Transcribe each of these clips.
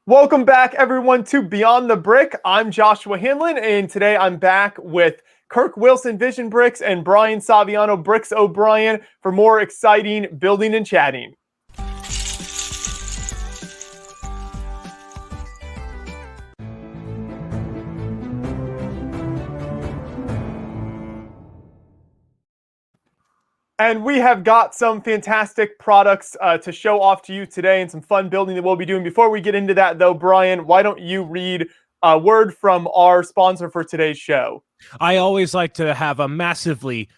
Welcome back, everyone, to Beyond the Brick. I'm Joshua Hanlon, and today I'm back with Kirk Wilson, Vision Bricks, and Brian Saviano, Bricks O'Brien, for more exciting building and chatting. And we have got some fantastic products to show off to you today and some fun building that we'll be doing. Before we get into that, though, Brian, why don't you read a word from our sponsor for today's show? I always like to have a massively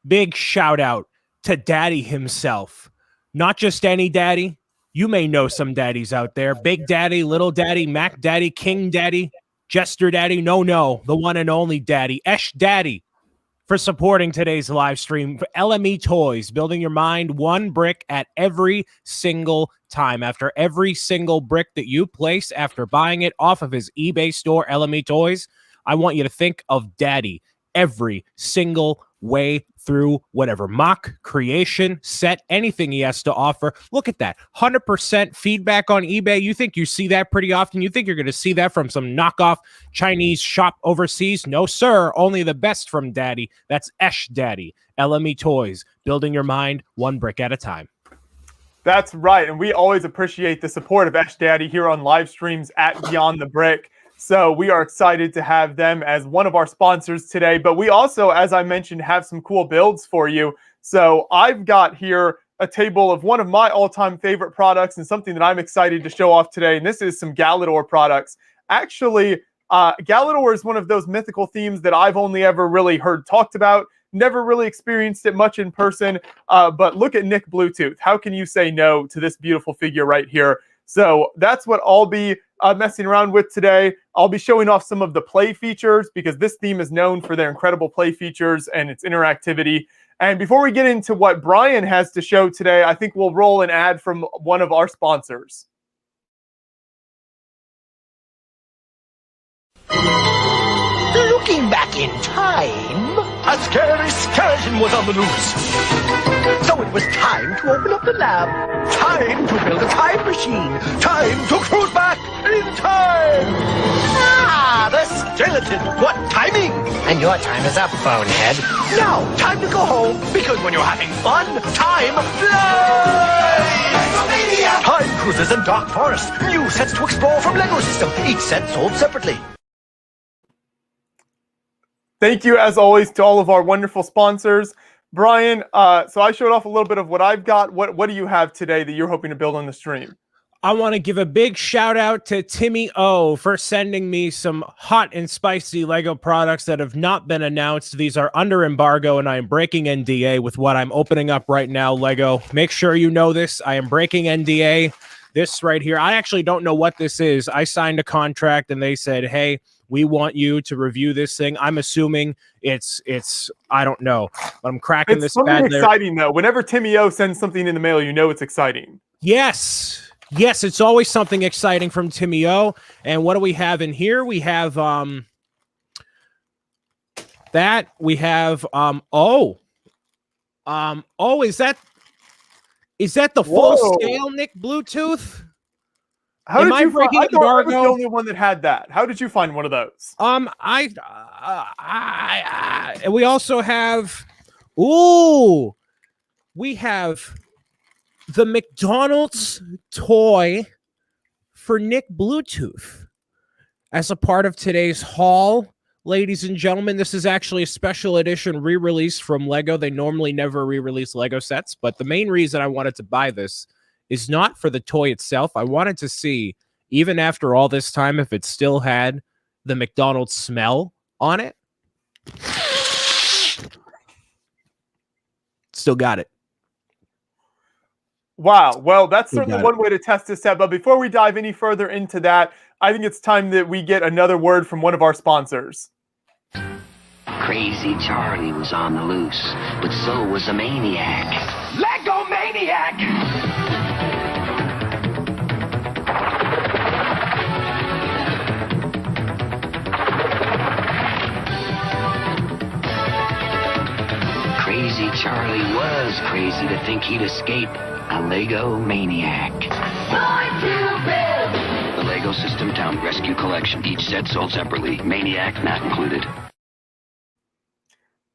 big shout out to Daddy himself. Not just any daddy. You may know some daddies out there. Big Daddy, Little Daddy, Mac Daddy, King Daddy, Jester Daddy. No, the one and only Daddy, Esh Daddy, for supporting today's live stream. For LME Toys, building your mind one brick at every single time. After every single brick that you place after buying it off of his eBay store, LME Toys, I want you to think of Daddy every single way through whatever mock, creation, set, anything he has to offer. Look at that. 100% feedback on eBay. You think you see that pretty often? You think you're going to see that from some knockoff Chinese shop overseas? No, sir. Only the best from Daddy. That's Esh Daddy. LME Toys. Building your mind one brick at a time. That's right. And we always appreciate the support of Esh Daddy here on live streams at Beyond the Brick. So we are excited to have them as one of our sponsors today. But we also, as I mentioned, have some cool builds for you. So I've got here a table of one of my all-time favorite products and something that I'm excited to show off today. And this is some Galidor products. Actually, Galador is one of those mythical themes that I've only ever really heard talked about. Never really experienced it much in person. But look at Nick Bluetooth. How can you say no to this beautiful figure right here? So that's what I'll be messing around with today. I'll be showing off some of the play features because this theme is known for their incredible play features and its interactivity. And before we get into what Brian has to show today, I think we'll roll an ad from one of our sponsors. Looking back in time, a scary skeleton was on the loose. So it was time to open up the lab. Time to build a time machine. Time to cruise back in time. Ah, the skeleton. What timing? And your time is up, bonehead. Now, time to go home, because when you're having fun, time flies. Time cruises and dark forests. New sets to explore from Lego System. Each set sold separately. Thank you, as always, to all of our wonderful sponsors. Brian, so I showed off a little bit of what I've got. What do you have today that you're hoping to build on the stream? I want to give a big shout out to Timmy O for sending me some hot and spicy Lego products that have not been announced. These are under embargo, and I am breaking NDA with what I'm opening up right now, Lego. Make sure you know this. I am breaking NDA. This right here, I actually don't know what this is. I signed a contract, and they said, hey, we want you to review this thing. I'm assuming it's I don't know, but I'm cracking this bad. It's something exciting, though. Whenever Timmy O sends something in the mail, you know it's exciting. Yes, it's always something exciting from Timmy O. And what do we have in here? We have that. We have is that the full scale Nick Bluetooth? How did you find? I thought I was the only one that had that. How did you find one of those? We also have, we have the McDonald's toy for Nick Bluetooth as a part of today's haul. Ladies and gentlemen, this is actually a special edition re-release from Lego. They normally never re-release Lego sets, but the main reason I wanted to buy this is not for the toy itself. I wanted to see, even after all this time, if it still had the McDonald's smell on it. Still got it. Wow. Well, that's certainly one way to test this out. But before we dive any further into that, I think it's time that we get another word from one of our sponsors. Crazy Charlie was on the loose, but so was a maniac. Lego Maniac! Crazy Charlie was crazy to think he'd escape a Lego maniac. The Lego Ecosystem Town Rescue Collection. Each set sold separately. Maniac not included.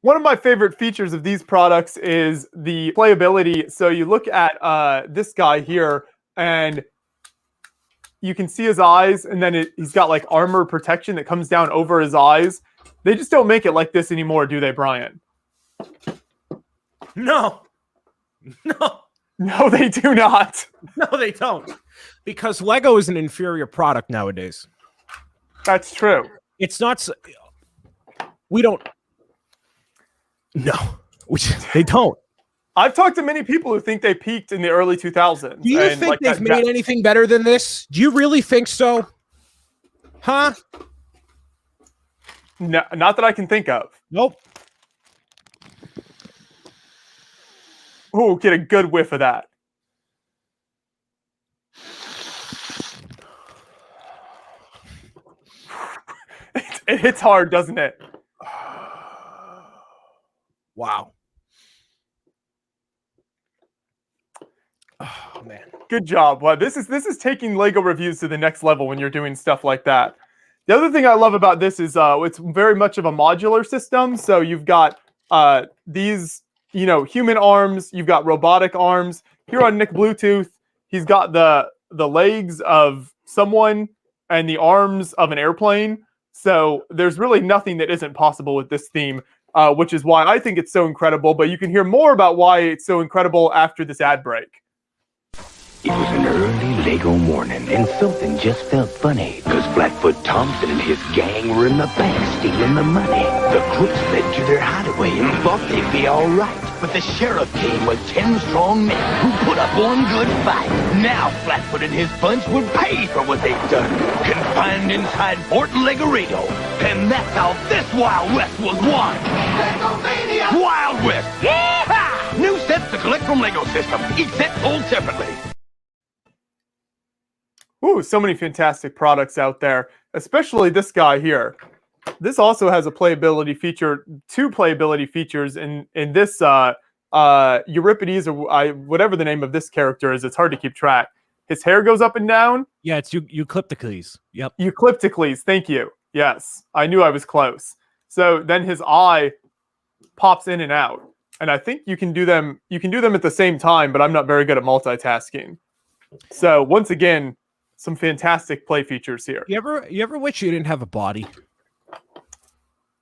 One of my favorite features of these products is the playability. So you look at this guy here, and you can see his eyes, and then he's got like armor protection that comes down over his eyes. They just don't make it like this anymore, do they, Brian? No. No, they do not. No, they don't. Because Lego is an inferior product nowadays. That's true. It's not. We don't. No, they don't. I've talked to many people who think they peaked in the early 2000s. Do you think they've made anything better than this? Do you really think so? Huh? No, not that I can think of. Nope. Ooh, get a good whiff of that. It hits hard, doesn't it? Wow. Oh man. Good job. Wow, this is taking Lego reviews to the next level when you're doing stuff like that. The other thing I love about this is it's very much of a modular system. So you've got these, human arms, you've got robotic arms. Here on Nick Bluetooth, he's got the legs of someone and the arms of an airplane. So there's really nothing that isn't possible with this theme, which is why I think it's so incredible. But you can hear more about why it's so incredible after this ad break. It was an early Lego morning, and something just felt funny, because Flatfoot Thompson and his gang were in the bank stealing the money. The crooks led to their hideaway and thought they'd be all right, but the sheriff came with 10 strong men who put up one good fight. Now Flatfoot and his bunch would pay for what they've done, confined inside Fort Legorado. And that's how this Wild West was won. Legomania! Wild West! Yeehaw! New sets to collect from Lego System, each set sold separately. Ooh, so many fantastic products out there, especially this guy here. This also has a playability feature, 2 playability features in this Euripides, or whatever the name of this character is. It's hard to keep track. His hair goes up and down. Yeah, it's Euclipticles. Yep. Euclipticles, thank you. Yes, I knew I was close. So then his eye pops in and out. And I think you can do them at the same time, but I'm not very good at multitasking. So once again, some fantastic play features here. You ever wish you didn't have a body?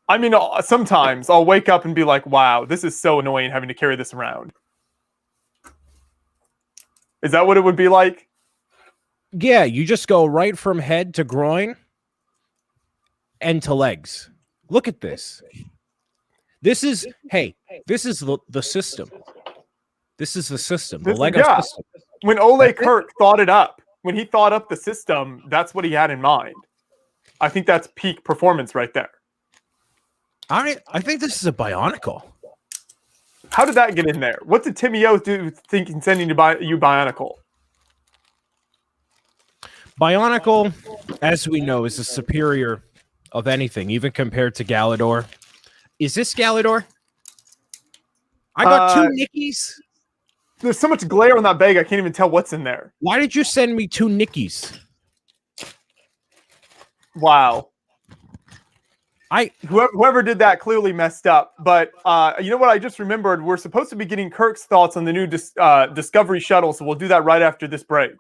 I mean, sometimes I'll wake up and be like, wow, this is so annoying having to carry this around. Is that what it would be like? Yeah, you just go right from head to groin and to legs. Look at this. This is the system. This is the system. The Lego system. When Ole Kirk thought it up, when he thought up the system, that's what he had in mind. I think that's peak performance right there. I think this is a Bionicle. How did that get in there? What did Timmy O do thinking sending you Bionicle? Bionicle, as we know, is the superior of anything, even compared to Galidor. Is this Galidor? I got 2 Nickies. There's so much glare on that bag, I can't even tell what's in there. Why did you send me 2 Nickies? Wow. Whoever did that clearly messed up. But you know what? I just remembered. We're supposed to be getting Kirk's thoughts on the new Discovery shuttle, so we'll do that right after this break.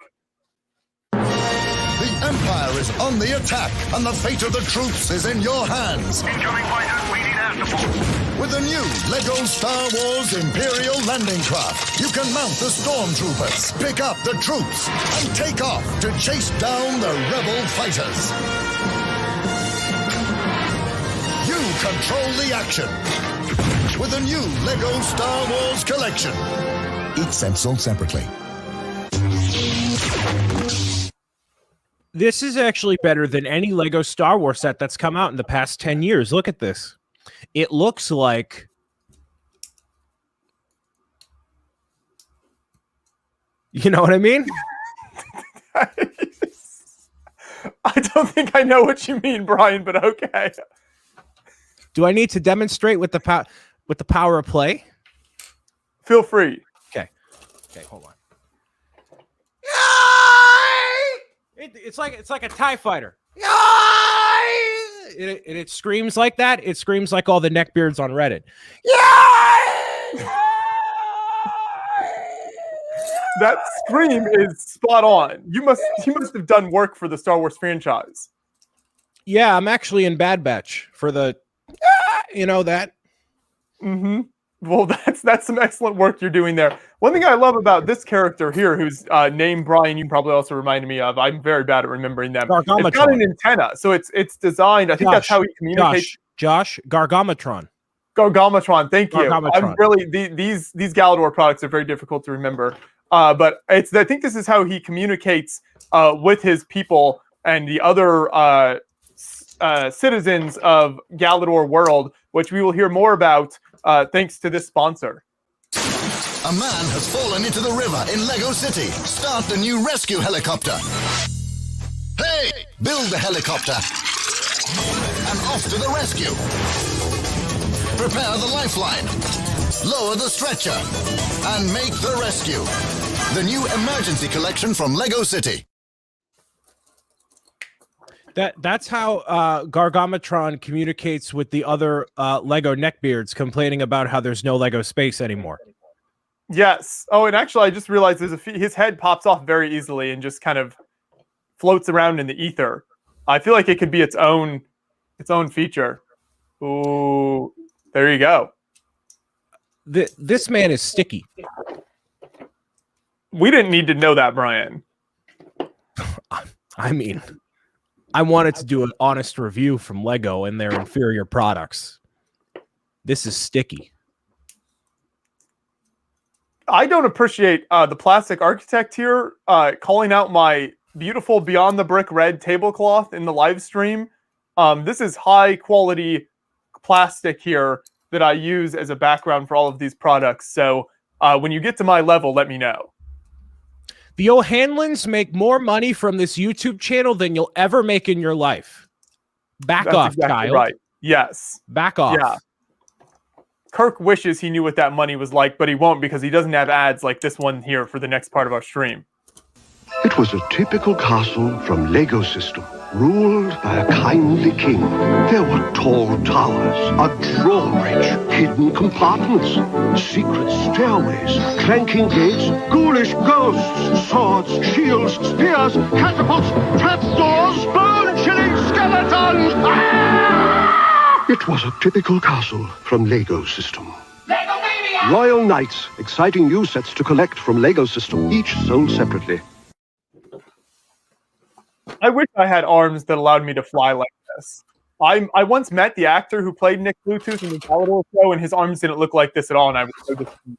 The Empire is on the attack, and the fate of the troops is in your hands. Incoming fighters waiting after. With the new LEGO Star Wars Imperial Landing Craft, you can mount the Stormtroopers, pick up the troops, and take off to chase down the Rebel fighters. You control the action with the new LEGO Star Wars Collection. Each set sold separately. This is actually better than any Lego Star Wars set that's come out in the past 10 years. Look at this. It looks like... You know what I mean? I don't think I know what you mean, Brian, but okay. Do I need to demonstrate with the power of play? Feel free. Okay, hold on. It's like a TIE fighter. It screams like that. It screams like all the neckbeards on Reddit. That scream is spot on. You must have done work for the Star Wars franchise. Yeah, I'm actually in Bad Batch for the, that. Mm-hmm. Well, that's some excellent work you're doing there. One thing I love about this character here, whose name Brian, you probably also reminded me of. I'm very bad at remembering them. Gargamatron. It's got an antenna, so it's designed. I think that's how he communicates. Josh, Gargamatron. Gargamatron. Thank you. Gargamatron. I'm really these Galidor products are very difficult to remember. But I think this is how he communicates with his people and the other citizens of Galidor world, which we will hear more about thanks to this sponsor. A man has fallen into the river in Lego City. Start the new rescue helicopter. Hey! Build the helicopter. And off to the rescue. Prepare the lifeline. Lower the stretcher. And make the rescue. The new emergency collection from Lego City. That's how Gargamatron communicates with the other Lego neckbeards, complaining about how there's no Lego space anymore. Yes. Oh, and actually, I just realized his head pops off very easily and just kind of floats around in the ether. I feel like it could be its own feature. Ooh, there you go. This man is sticky. We didn't need to know that, Brian. I mean, I wanted to do an honest review from Lego and their inferior products. This is sticky. I don't appreciate the plastic architect here calling out my beautiful Beyond the Brick red tablecloth in the live stream. This is high quality plastic here that I use as a background for all of these products. So when you get to my level, let me know. The O'Hanlons make more money from this YouTube channel than you'll ever make in your life. That's off, exactly child. Right. Yes. Back off. Yeah. Kirk wishes he knew what that money was like, but he won't because he doesn't have ads like this one here for the next part of our stream. It was a typical castle from Lego System, ruled by a kindly king. There were tall towers, a drawbridge, hidden compartments, secret stairways, clanking gates, ghoulish ghosts, swords, shields, spears, catapults, trapdoors, bone-chilling skeletons! Ah! It was a typical castle from Lego System. Lego Mania! Royal Knights, exciting new sets to collect from Lego System, each sold separately. I wish I had arms that allowed me to fly like this. I once met the actor who played Nick Bluetooth in the Galidor show, and his arms didn't look like this at all, and I was so disappointed.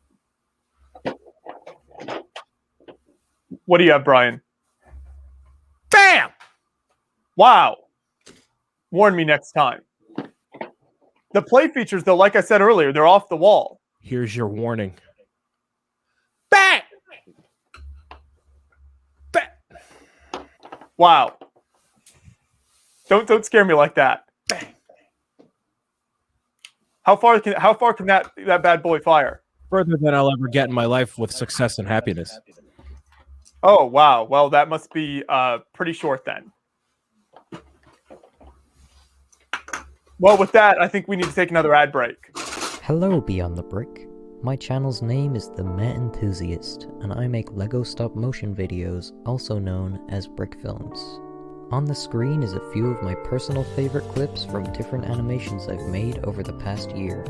What do you have, Brian? Bam! Wow. Warn me next time. The play features, though, like I said earlier, they're off the wall. Here's your warning. Bam! Wow. Don't scare me like that. How far can that bad boy fire? Further than I'll ever get in my life with success and happiness. Oh, wow. Well, that must be pretty short then. Well, with that, I think we need to take another ad break. Hello, Beyond the Brick. My channel's name is The Met Enthusiast, and I make LEGO stop-motion videos, also known as Brick Films. On the screen is a few of my personal favorite clips from different animations I've made over the past year.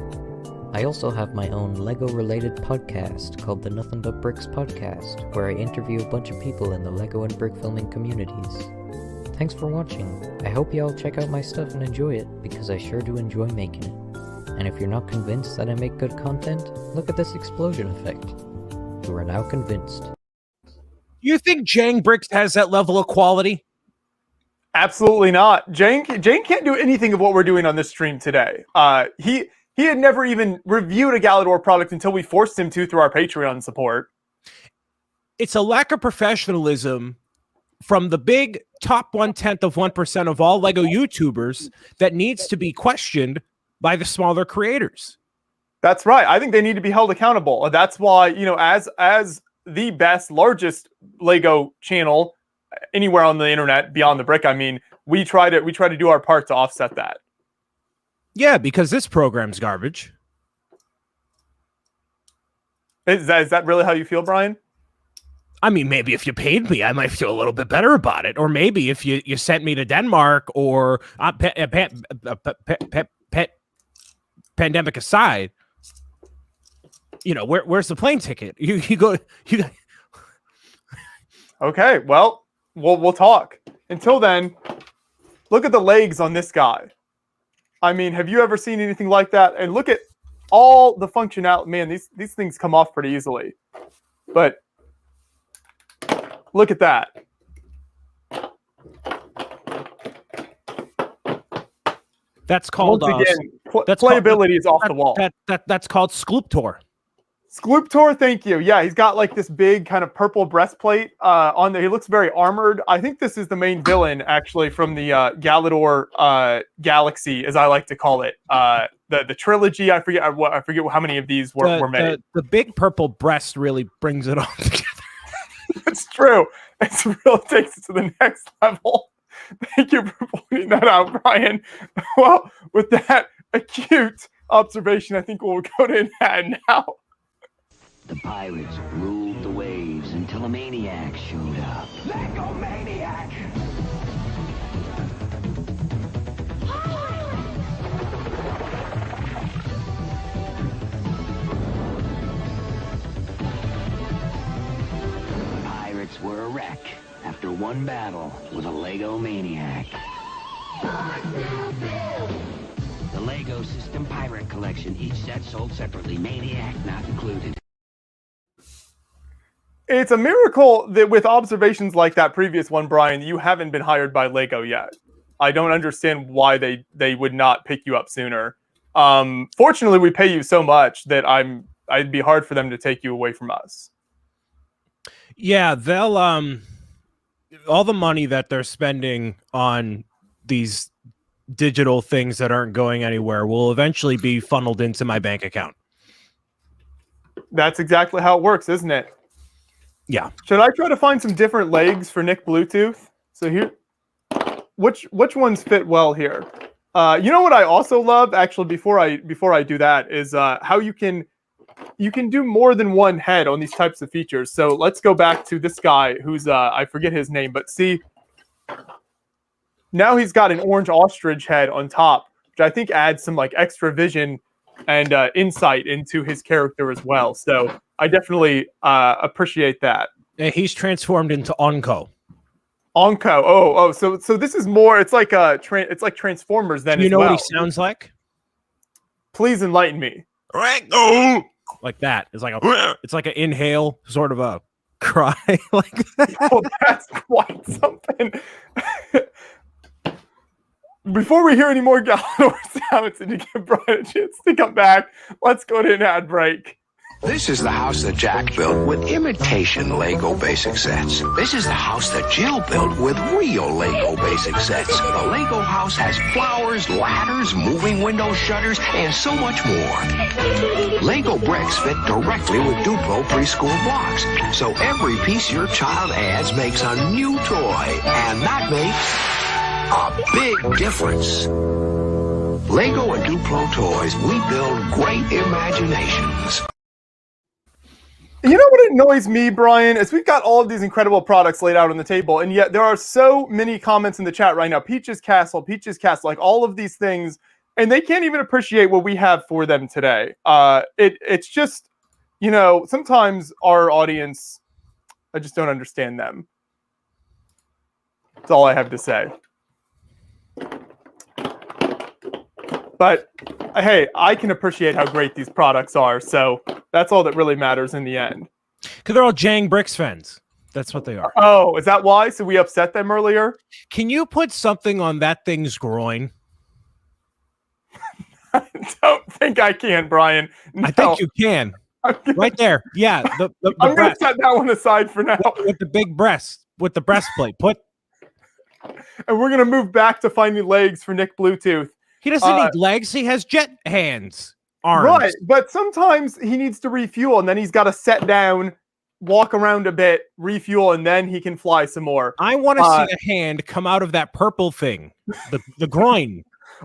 I also have my own LEGO-related podcast called the Nothing But Bricks Podcast, where I interview a bunch of people in the LEGO and brick filming communities. Thanks for watching. I hope you all check out my stuff and enjoy it, because I sure do enjoy making it. And if you're not convinced that I make good content, look at this explosion effect. You are now convinced. You think Jang Bricks has that level of quality? Absolutely not. Jang can't do anything of what we're doing on this stream today. He had never even reviewed a Galidor product until we forced him to through our Patreon support. It's a lack of professionalism from the big top 0.1% of all LEGO YouTubers that needs to be questioned by the smaller creators. That's right. I think they need to be held accountable. That's why, as the best, largest LEGO channel anywhere on the internet beyond the brick. I mean, we try to do our part to offset that. Yeah, because this program's garbage. Is that really how you feel, Brian? I mean, maybe if you paid me, I might feel a little bit better about it. Or maybe if you sent me to Denmark, or pandemic aside, where's the plane ticket? You go. Okay, well, we'll talk. Until then, look at the legs on this guy. I mean, have you ever seen anything like that? And look at all the functionality. Man, these things come off pretty easily. But look at that. That's called playability is off the wall. That's called Sculptor. Sculptor, thank you. Yeah, he's got like this big kind of purple breastplate on there. He looks very armored. I think this is the main villain, actually, from the Galidor galaxy, as I like to call it. The trilogy. I forget how many of these were made. The big purple breast really brings it all together. It's true. It really takes it to the next level. Thank you for pointing that out, Brian. Well, with that acute observation, I think we'll go to an ad now. The pirates ruled the waves until a maniac showed up. Lego Maniac! The pirates were a wreck after one battle with a Lego Maniac. The Lego System Pirate Collection, each set sold separately, Maniac not included. It's a miracle that with observations like that previous one, Brian, you haven't been hired by Lego yet. I don't understand why they would not pick you up sooner. Fortunately, we pay you so much that I'd be hard for them to take you away from us. Yeah, they'll all the money that they're spending on these digital things that aren't going anywhere will eventually be funneled into my bank account. That's exactly how it works, isn't it? Yeah. Should I try to find some different legs for Nick Bluetooth? So here, which ones fit well here? You know what I also love, actually, before I do that, is how you can do more than one head on these types of features. So let's go back to this guy who's I forget his name, but see, now he's got an orange ostrich head on top, which I think adds some like extra vision and insight into his character as well. So I definitely appreciate that. Yeah, he's transformed into Onko. Onko. Oh. So this is more. It's like it's like Transformers. Then you know what he sounds like? Please enlighten me. Like that. It's like an inhale, sort of a cry like that. Oh, that's quite something. Before we hear any more Galador sounds and to give Brian a chance to come back, let's go to an ad break. This is the house that Jack built with imitation Lego basic sets. This is the house that Jill built with real Lego basic sets. The Lego house has flowers, ladders, moving window shutters, and so much more. Lego bricks fit directly with Duplo preschool blocks, so every piece your child adds makes a new toy, and that makes a big difference. Lego and Duplo toys, we build great imaginations. You know what annoys me, Brian, is we've got all of these incredible products laid out on the table, and yet there are so many comments in the chat right now. Peach's Castle, like all of these things, and they can't even appreciate what we have for them today. It's just, sometimes our audience, I just don't understand them. That's all I have to say. But hey, I can appreciate how great these products are, so that's all that really matters in the end. Because they're all Jang Bricks fans. That's what they are. Oh, is that why? So we upset them earlier? Can you put something on that thing's groin? I don't think I can, Brian. No. I think you can. Right there. Yeah. The I'm going to set that one aside for now. With the big breast, with the breastplate. And we're going to move back to finding legs for Nick Bluetooth. He doesn't need legs. He has jet hands, arms. Right, but sometimes he needs to refuel, and then he's got to set down walk around a bit, refuel, and then he can fly some more. I want to see a hand come out of that purple thing, the groin.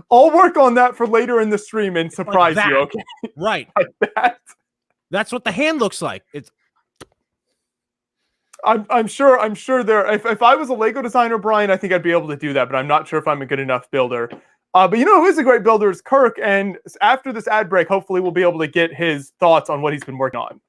I'll work on that for later in the stream and surprise like you. Okay, right? Like that. That's what the hand looks like. It's. I'm sure there. If I was a Lego designer, Brian, I think I'd be able to do that, but I'm not sure if I'm a good enough builder. But you know who is a great builder is Kirk, and after this ad break, hopefully we'll be able to get his thoughts on what he's been working on.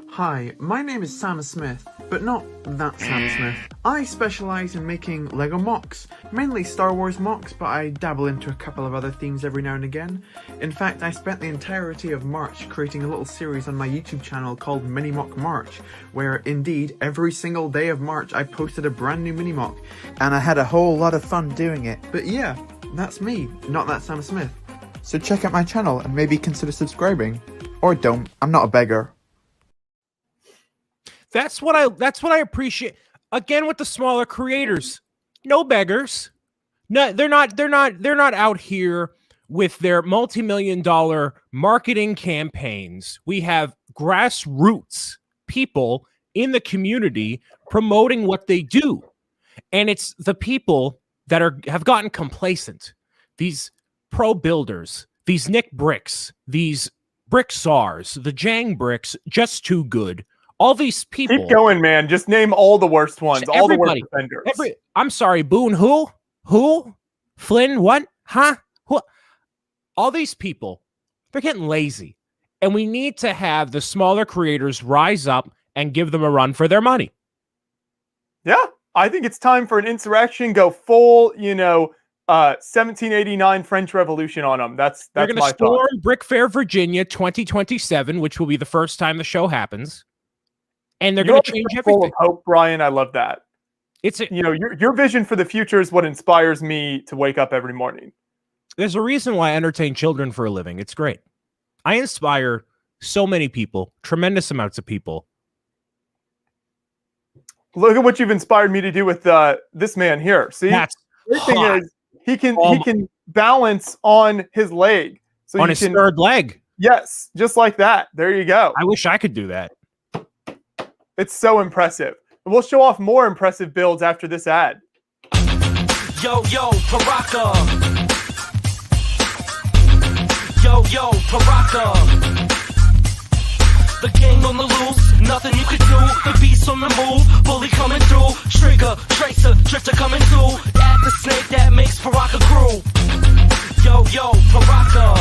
Hi, my name is Sam Smith, but not that Sam Smith. I specialise in making Lego MOCs, mainly Star Wars MOCs, but I dabble into a couple of other themes every now and again. In fact, I spent the entirety of March creating a little series on my YouTube channel called Mini MOC March, where indeed every single day of March I posted a brand new Mini MOC, and I had a whole lot of fun doing it. But yeah, that's me, not that Sam Smith. So check out my channel and maybe consider subscribing. Or don't, I'm not a beggar. That's what I appreciate. Again, with the smaller creators, no beggars. No, they're not out here with their multi-million-dollar marketing campaigns. We have grassroots people in the community promoting what they do. And it's the people that have gotten complacent. These pro builders, these Nick Bricks, these Brick Czars, the Jang Bricks, just too good. All these people. Keep going, man. Just name all the worst ones. All the worst offenders. I'm sorry, Boone. Who? Flynn? What? Huh? Who? All these people, they're getting lazy. And we need to have the smaller creators rise up and give them a run for their money. Yeah. I think it's time for an insurrection. Go full, 1789 French Revolution on them. That's They're going to storm Brick Fair, Virginia, 2027, which will be the first time the show happens. And they're going to change everything. Full of hope, Brian. I love that. It's your vision for the future is what inspires me to wake up every morning. There's a reason why I entertain children for a living. It's great. I inspire so many people, tremendous amounts of people. Look at what you've inspired me to do with this man here. See, the thing is, he can balance on his leg, so on his third leg. Yes, just like that. There you go. I wish I could do that. It's so impressive. And we'll show off more impressive builds after this ad. Yo, Paraka. Yo, Paraka. The gang on the loose, nothing you can do. The beast on the move, bully coming through. Trigger, tracer, drifter coming through. Add the snake that makes Paraka crew. Yo, Paraka.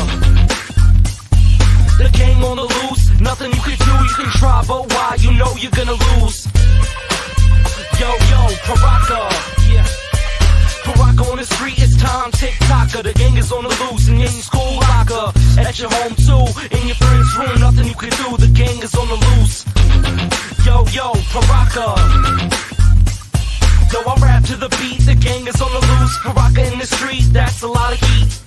The gang on the loose, nothing you can do, you can try, but why? You know you're gonna lose. Yo, Paraka, yeah. Paraka on the street, it's time, tick-tocker. The gang is on the loose, and in your school locker. At your home too, in your friend's room, nothing you can do, the gang is on the loose. Yo, Paraka. Yo, I rap to the beat, the gang is on the loose. Paraka in the street, that's a lot of heat.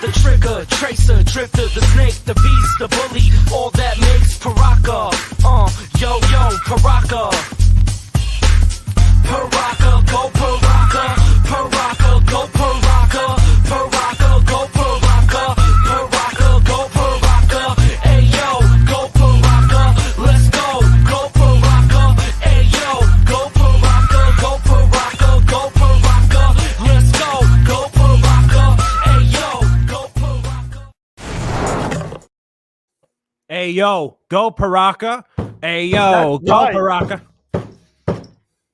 The trigger, tracer, drifter, the snake, the beast, the bully, all that makes Paraka. Yo, Paraka. Paraka, go Paraka. Paraka, go Paraka. Paraka, go Paraka. Paraka, go Paraka. Hey yo, go Paraka. Let's go Paraka. Hey yo, go Paraka. Go Paraka, go Paraka. Let's go Paraka. Hey yo, go Hey yo, go Paraka. Paraka. Hey yo, go Paraka.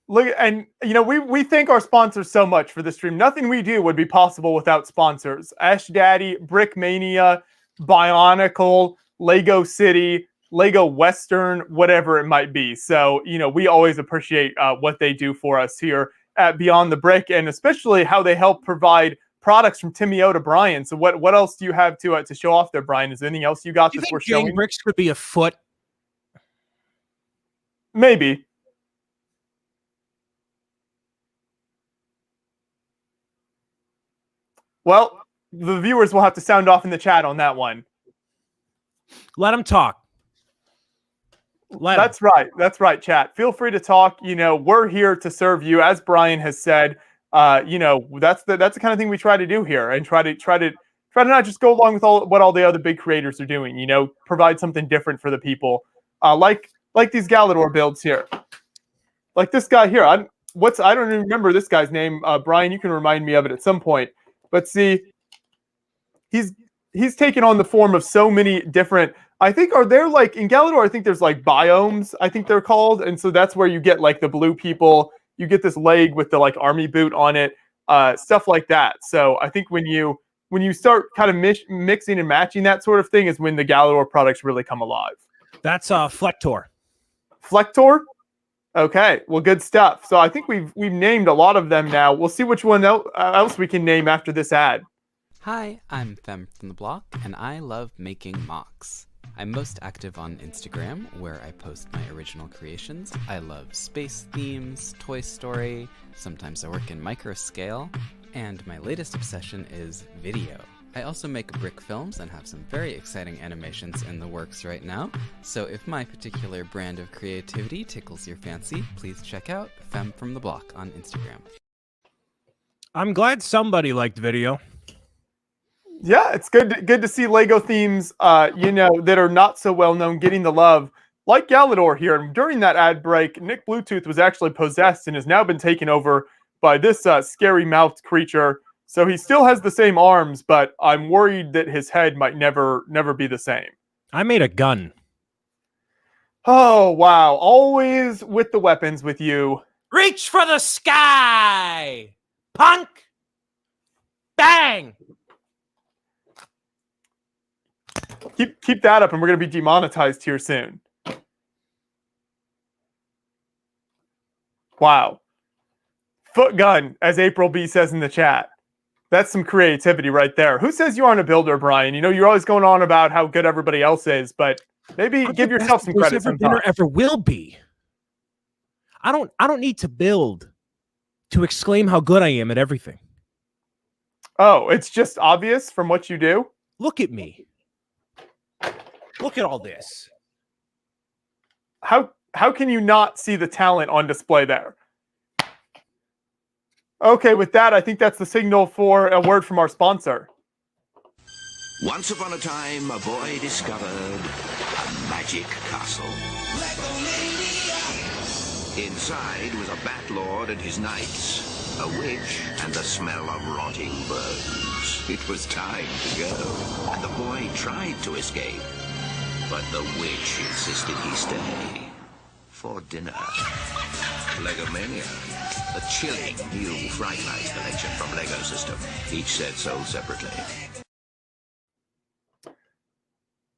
Look, and we thank our sponsors so much for this stream. Nothing we do would be possible without sponsors. Ash Daddy, Brick Mania, Bionicle, Lego City, Lego Western, whatever it might be. So, we always appreciate what they do for us here at Beyond the Brick, and especially how they help provide products from Timio to Brian. So what else do you have to show off there, Brian? Is there anything else you got Do you that think we're showing? Jang Bricks could be a foot? Maybe. Well, the viewers will have to sound off in the chat on that one. Let them talk. That's right. That's right, chat. Feel free to talk. We're here to serve you, as Brian has said. That's the kind of thing we try to do here, and try to try to not just go along with what all the other big creators are doing. You know, provide something different for the people, like these Galidor builds here, like this guy here. I don't even remember this guy's name. Brian, you can remind me of it at some point. But see, he's taken on the form of so many different. I think are there like in Galidor, I think there's like biomes, I think they're called, and so that's where you get like the blue people. You get this leg with the like army boot on it, stuff like that. So I think when you start kind of mixing and matching that sort of thing is when the Galidor products really come alive. That's Flector. Flector? Okay, well, good stuff. So I think we've named a lot of them now. We'll see which one else we can name after this ad. Hi, I'm Fem from the Block, and I love making mocks. I'm most active on Instagram, where I post my original creations. I love space themes, Toy Story, sometimes I work in micro scale, and my latest obsession is video. I also make brick films and have some very exciting animations in the works right now, so if my particular brand of creativity tickles your fancy, please check out Fem from the Block on Instagram. I'm glad somebody liked video. Yeah, it's good to see Lego themes, that are not so well known getting the love, like Galidor here. And during that ad break, Nick Bluetooth was actually possessed and has now been taken over by this scary mouthed creature. So he still has the same arms, but I'm worried that his head might never be the same. I made a gun. Oh, wow. Always with the weapons with you. Reach for the sky! Punk! Bang! Keep that up, and we're going to be demonetized here soon. Wow. Foot gun, as April B says in the chat. That's some creativity right there. Who says you aren't a builder, Brian? You know, you're always going on about how good everybody else is, but maybe give yourself some credit sometime. Ever will be. I don't need to build to exclaim how good I am at everything. Oh, it's just obvious from what you do? Look at me. Look at all this. How can you not see the talent on display there? Okay, with that, I think that's the signal for a word from our sponsor. Once upon a time, a boy discovered a magic castle. Inside was a bat lord and his knights, a witch, and the smell of rotting bones. It was time to go, and the boy tried to escape. But the witch insisted he stay for dinner. Legomania, a chilling new Fright Night collection from Lego System. Each set sold separately.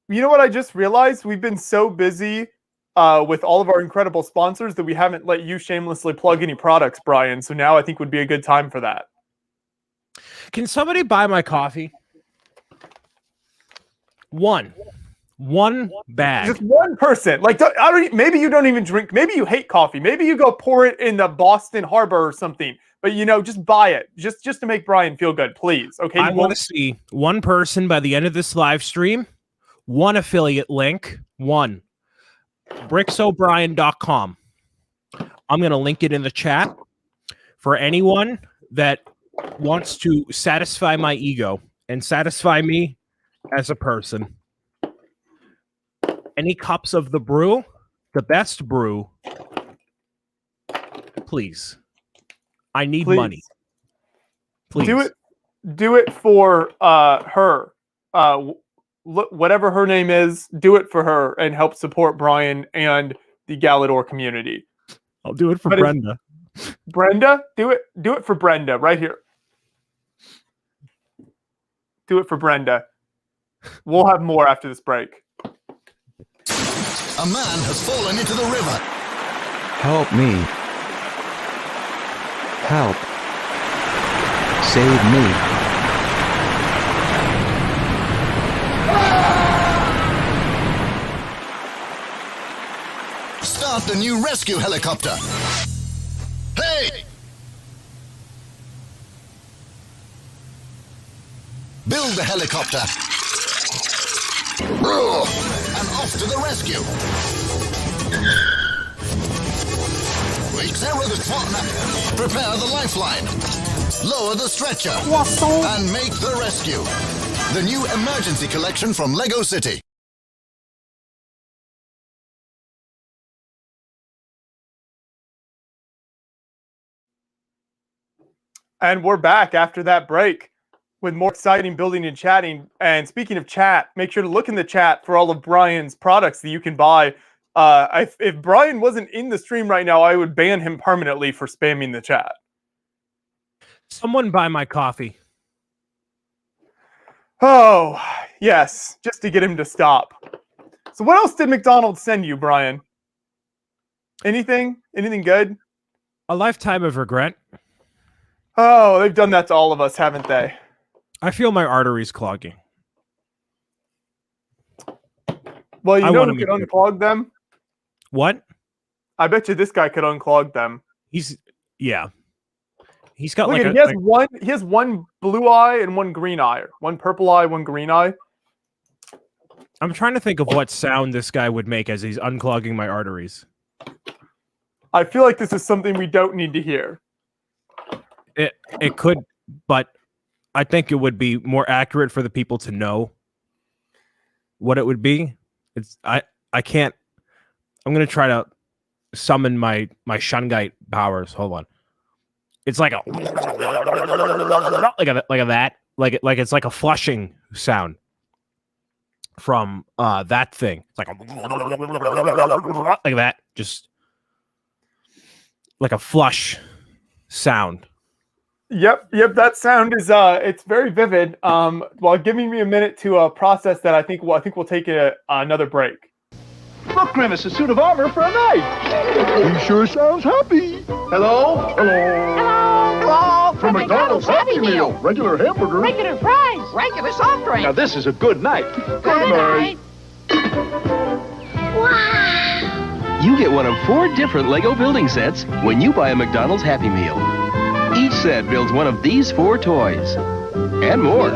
You know what I just realized? We've been so busy with all of our incredible sponsors that we haven't let you shamelessly plug any products, Brian. So now I think would be a good time for that. Can somebody buy my coffee? One bag. Just one person. Like, maybe you don't even drink. Maybe you hate coffee. Maybe you go pour it in the Boston Harbor or something. But, just buy it. Just to make Brian feel good, please. Okay. I want to see one person by the end of this live stream. One affiliate link. One. BricksO'Brien.com. I'm going to link it in the chat for anyone that wants to satisfy my ego and satisfy me as a person. Any cups of the brew, the best brew, please. I need money. Please. Do it for her. Whatever her name is, do it for her and help support Brian and the Galidor community. I'll do it for Brenda. Brenda? Do it for Brenda right here. Do it for Brenda. We'll have more after this break. A man has fallen into the river. Help me. Help. Save me. Start the new rescue helicopter. Hey! Build the helicopter. And off to the rescue. Prepare the lifeline. Lower the stretcher. And make the rescue. the new emergency collection from Lego City. And we're back after that break with more exciting building and chatting. And speaking of chat, make sure to look in the chat for all of Brian's products that you can buy. If Brian wasn't in the stream right now, I would ban him permanently for spamming the chat. Someone buy my coffee. Oh, yes, just to get him to stop. So what else did McDonald's send you, Brian? Anything? Anything good? A lifetime of regret. Oh, they've done that to all of us, haven't they? I feel my arteries clogging. Well, you know who could unclog them? What? I bet you this guy could unclog them. He's got Look, he has one blue eye and one green eye. One purple eye, one green eye. I'm trying to think of what sound this guy would make as he's unclogging my arteries. I feel like this is something we don't need to hear. It could, but I think it would be more accurate for the people to know what it would be. I can't. I'm gonna try to summon my Shungite powers. Hold on. It's like it's like a flushing sound from that thing. It's like that, just like a flush sound. Yep, that sound is it's very vivid. While giving me a minute to process that, I think we'll take another break. Look, Grimace, a suit of armor for a knight. He sure sounds happy. Hello? Hello? From McDonald's Happy Meal. Regular hamburger. Regular fries. Regular soft drink. Now this is a good night. Good night. Wow! You get one of 4 different Lego building sets when you buy a McDonald's Happy Meal. Each set builds one of these 4 toys. And more.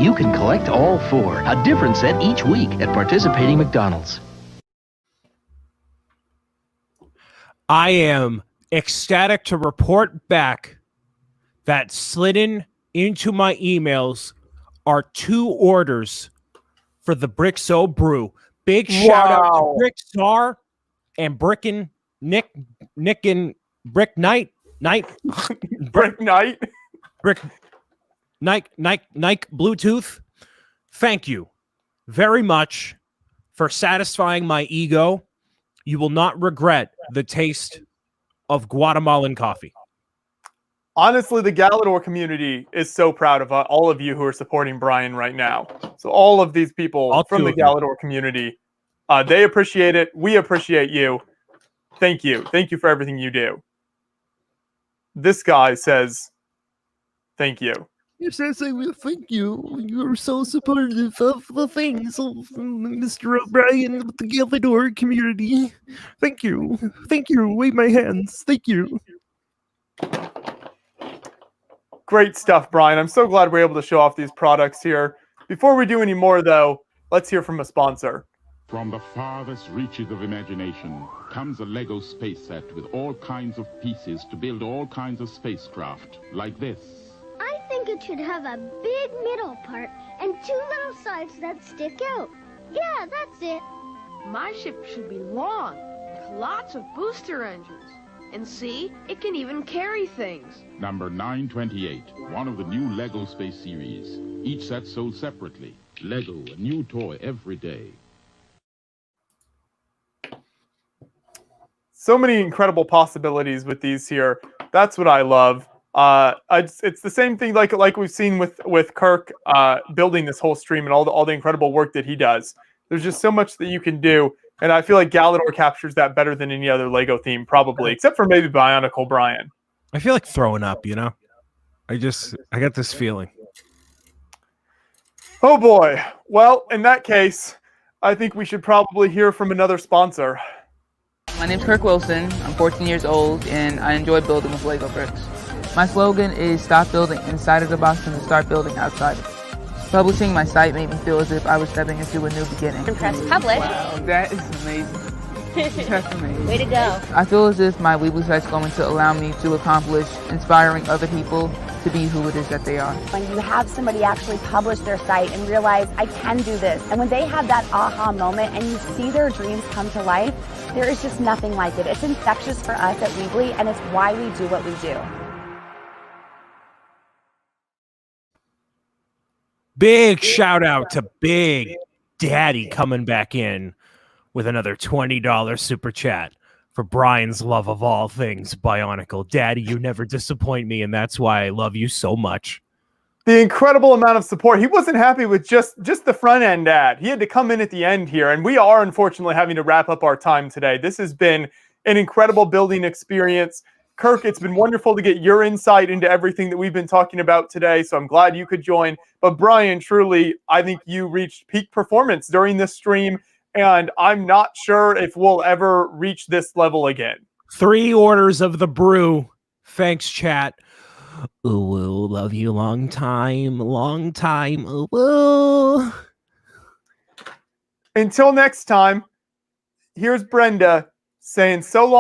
You can collect all 4, a different set each week at participating McDonald's. I am ecstatic to report back that slidden into my emails are 2 orders for the Brickso Brew. Big shout out to Brickstar and Brickin' Nick and Brick Knight. Brick Knight. Brick Nike Bluetooth. Thank you very much for satisfying my ego. You will not regret the taste of Guatemalan coffee. Honestly, the Galidor community is so proud of all of you who are supporting Brian right now. So all of these people from the Galidor community, they appreciate it. We appreciate you. Thank you. Thank you for everything you do. This guy says, thank you. He says, I will thank you. You're so supportive of the things of Mr. O'Brien with the Galidor community. Thank you. Thank you. Wave my hands. Thank you. Great stuff, Brian. I'm so glad we're able to show off these products here. Before we do any more, though, let's hear from a sponsor. From the farthest reaches of imagination comes a Lego space set with all kinds of pieces to build all kinds of spacecraft, like this. I think it should have a big middle part and 2 little sides that stick out. Yeah, that's it. My ship should be long, with lots of booster engines. And see, it can even carry things. Number 928, one of the new Lego Space series. Each set sold separately. Lego, a new toy every day. So many incredible possibilities with these here. That's what I love. It's the same thing like we've seen with Kirk building this whole stream and all the incredible work that he does. There's just so much that you can do, and I feel like Galidor captures that better than any other Lego theme, probably, except for maybe Bionicle Brian. I feel like throwing up, you know? I got this feeling. Oh boy. Well, in that case, I think we should probably hear from another sponsor. My name's Kirk Wilson. I'm 14 years old, and I enjoy building with Lego bricks. My slogan is stop building inside of the box and start building outside. Publishing my site made me feel as if I was stepping into a new beginning. Press publish. Wow, that is amazing. That's amazing. Way to go. I feel as if my Weebly site's going to allow me to accomplish inspiring other people to be who it is that they are. When you have somebody actually publish their site and realize, I can do this, and when they have that aha moment and you see their dreams come to life, there is just nothing like it. It's infectious for us at Weebly, and it's why we do what we do. Big shout out to Big Daddy coming back in with another $20 super chat for Brian's love of all things Bionicle. Daddy, you never disappoint me, and that's why I love you so much. The incredible amount of support. He wasn't happy with just the front end ad. He had to come in at the end here, and we are unfortunately having to wrap up our time today. This has been an incredible building experience. Kirk, it's been wonderful to get your insight into everything that we've been talking about today, so I'm glad you could join. But Brian, truly, I think you reached peak performance during this stream, and I'm not sure if we'll ever reach this level again. 3 orders of the brew. Thanks, chat. Ooh, love you long time, long time. Ooh. Until next time, here's Brenda saying so long.